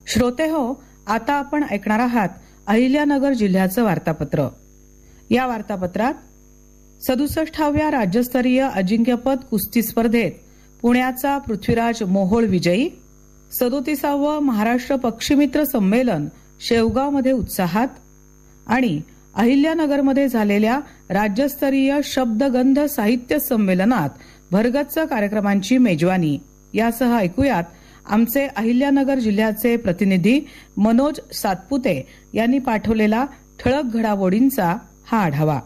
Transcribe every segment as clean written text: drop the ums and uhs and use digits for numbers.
श्रोते हो, आता आपण ऐकणार आहात अहिल्यानगर जिल्ह्याचं वार्तापत्र. या वार्तापत्रात 67व्या राज्यस्तरीय अजिंक्यपद कुस्ती स्पर्धेत पुण्याचा पृथ्वीराज मोहोळ विजयी, 37वे महाराष्ट्र पक्षीमित्र संमेलन शेवगावमध्ये उत्साहात आणि अहिल्यानगरमध्ये झालेल्या राज्यस्तरीय शब्दगंध साहित्य संमेलनात भरगच्च कार्यक्रमांची मेजवानी यासह ऐकूयात आमचे अहिल्यानगर जिल्ह्याचे प्रतिनिधी मनोज सातपुते यांनी पाठवलेला ठळक घडामोडींचा हा आढावा.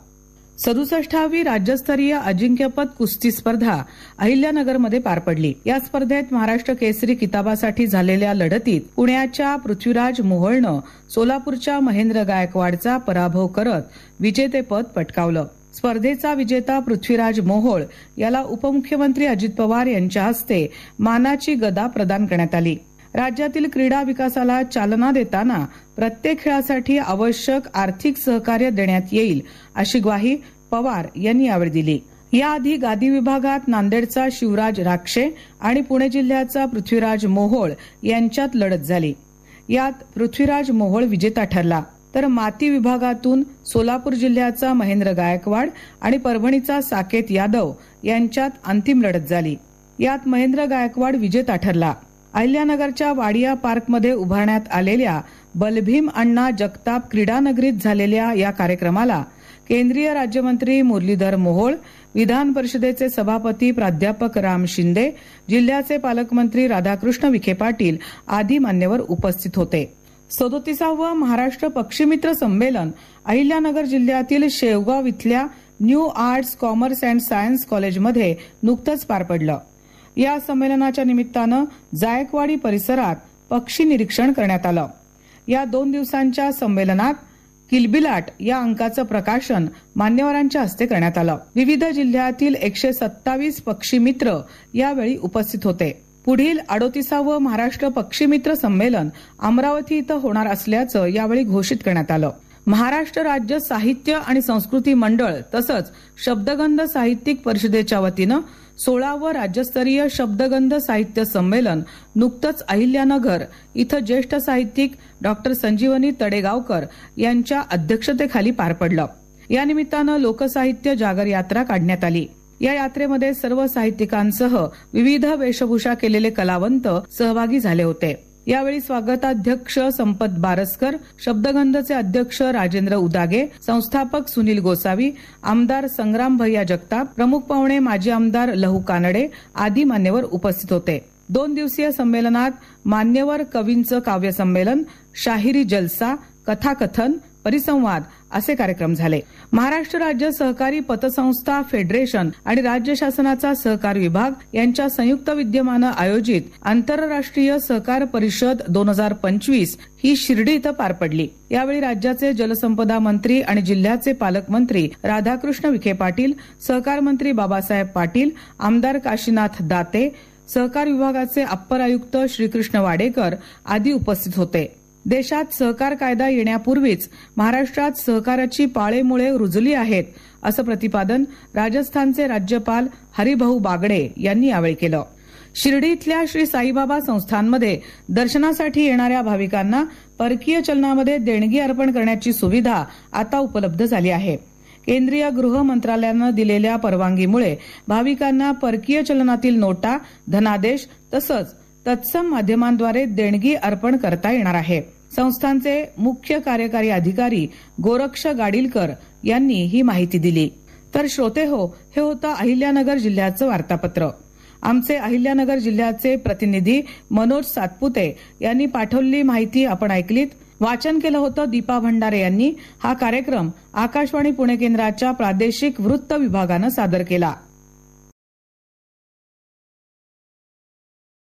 67वी राज्यस्तरीय अजिंक्यपद कुस्ती स्पर्धा अहिल्यानगरमध्ये पार पडली. या स्पर्धेत महाराष्ट्र केसरी किताबासाठी झालेल्या लढतीत पुण्याच्या पृथ्वीराज मोहोळनं सोलापूरच्या महेंद्र गायकवाडचा पराभव करत विजेतेपद पटकावलं. स्पर्धेचा विजेता पृथ्वीराज मोहोळ याला उपमुख्यमंत्री अजित पवार यांच्या हस्ते मानाची गदा प्रदान करण्यात आली. राज्यातील क्रीडा विकासाला चालना देताना प्रत्येक खेळासाठी आवश्यक आर्थिक सहकार्य देण्यात येईल अशी ग्वाही पवार यांनी यावेळी दिली. याआधी गादी विभागात नांदेडचा शिवराज राक्षे आणि पुणे जिल्ह्याचा पृथ्वीराज मोहोळ यांच्यात लढत झाली. यात पृथ्वीराज मोहोळ विजेता ठरला, तर माती विभागातून सोलापूर जिल्ह्याचा महेंद्र गायकवाड आणि परभणीचा साकेत यादव यांच्यात अंतिम लढत झाली. यात महेंद्र गायकवाड विजेता ठरला. अहिल्यानगरच्या वाडिया पार्कमध्ये उभारण्यात आलेल्या बलभीम अण्णा जगताप क्रीडा नगरीत झालेल्या या कार्यक्रमाला केंद्रीय राज्यमंत्री मुरलीधर मोहोळ, विधान परिषदेचे सभापती प्राध्यापक राम शिंदे, जिल्ह्याचे पालकमंत्री राधाकृष्ण विखे पाटील आदी मान्यवर उपस्थित होते. 37वे महाराष्ट्र पक्षीमित्र संमेलन अहिल्यानगर जिल्ह्यातील शेवगाव इथल्या new arts commerce and science कॉलेजमध्ये नुकतंच पार पडलं. या संमेलनाच्या निमित्तानं जायकवाडी परिसरात पक्षी निरीक्षण करण्यात आलं. या 2 दिवसांच्या संमेलनात किलबिलाट या अंकाचं प्रकाशन मान्यवरांच्या हस्ते करण्यात आलं. विविध जिल्ह्यातील 127 पक्षी मित्र यावेळी उपस्थित होते. पुढील 38वे महाराष्ट्र पक्षीमित्र संमेलन अमरावती इथं होणार असल्याचं यावेळी घोषित करण्यात आलं. महाराष्ट्र राज्य साहित्य आणि संस्कृती मंडळ तसंच शब्दगंध साहित्यिक परिषदेच्या वतीनं 16वे राज्यस्तरीय शब्दगंध साहित्य संमेलन नुकतंच अहिल्यानगर इथं ज्येष्ठ साहित्यिक डॉक्टर संजीवनी तडेगावकर यांच्या अध्यक्षतेखाली पार पडलं. या निमित्तानं लोकसाहित्य जागर यात्रा काढण्यात आली. या यात्रेमध्ये सर्व साहित्यिकांसह विविध वेशभूषा केलेले कलावंत सहभागी झाले होते. यावेळी स्वागताध्यक्ष संपत बारसकर, शब्दगंधचे अध्यक्ष राजेंद्र उदागे, संस्थापक सुनील गोसावी, आमदार संग्राम भैया जगताप, प्रमुख पाहुणे माजी आमदार लहू कानडे आदी मान्यवर उपस्थित होते. 2 दिवसीय संमेलनात मान्यवर कवींचं काव्य संमेलन, शाहिरी जलसा, कथाकथन, परिसंवाद असे कार्यक्रम झाले. महाराष्ट्र राज्य सहकारी पतसंस्था फेडरेशन आणि राज्य शासनाचा सहकार विभाग यांच्या संयुक्त विद्यमानं आयोजित आंतरराष्ट्रीय सहकार परिषद 2025 ही शिर्डी इथं पार पडली. यावेळी राज्याचे जलसंपदा मंत्री आणि जिल्ह्याचे पालकमंत्री राधाकृष्ण विखे पाटील, सहकार मंत्री बाबासाहेब पाटील, आमदार काशीनाथ दाते, सहकार विभागाचे अप्पर आयुक्त श्रीकृष्ण वाडेकर आदी उपस्थित होते. देशात सहकार कायदा येण्यापूर्वीच महाराष्ट्रात सहकाराची पाळेमुळे रुजली आहेत असं प्रतिपादन राजस्थानचे राज्यपाल हरिभाऊ बागडे यांनी यावेळी केलं. शिर्डी इथल्या श्री साईबाबा संस्थानमध्ये दर्शनासाठी येणाऱ्या भाविकांना परकीय चलनामध्ये देणगी अर्पण करण्याची सुविधा आता उपलब्ध झाली आहे. केंद्रीय गृह मंत्रालयानं दिलेल्या परवानगीमुळे भाविकांना परकीय चलनातील नोटा, धनादेश तसंच तत्सम माध्यमांद्वारे देणगी अर्पण करता येणार आहे. संस्थानचे मुख्य कार्यकारी अधिकारी गोरक्ष गाडीलकर यांनी ही माहिती दिली. तर श्रोते हो, हे होतं अहिल्यानगर जिल्ह्याचं वार्तापत्र. आमचे अहिल्यानगर जिल्ह्याचे प्रतिनिधी मनोज सातपुते यांनी पाठवलेली माहिती आपण ऐकलीत. वाचन केलं होतं दीपा भंडारे यांनी. हा कार्यक्रम आकाशवाणी पुणे केंद्राच्या प्रादेशिक वृत्त विभागानं सादर केला.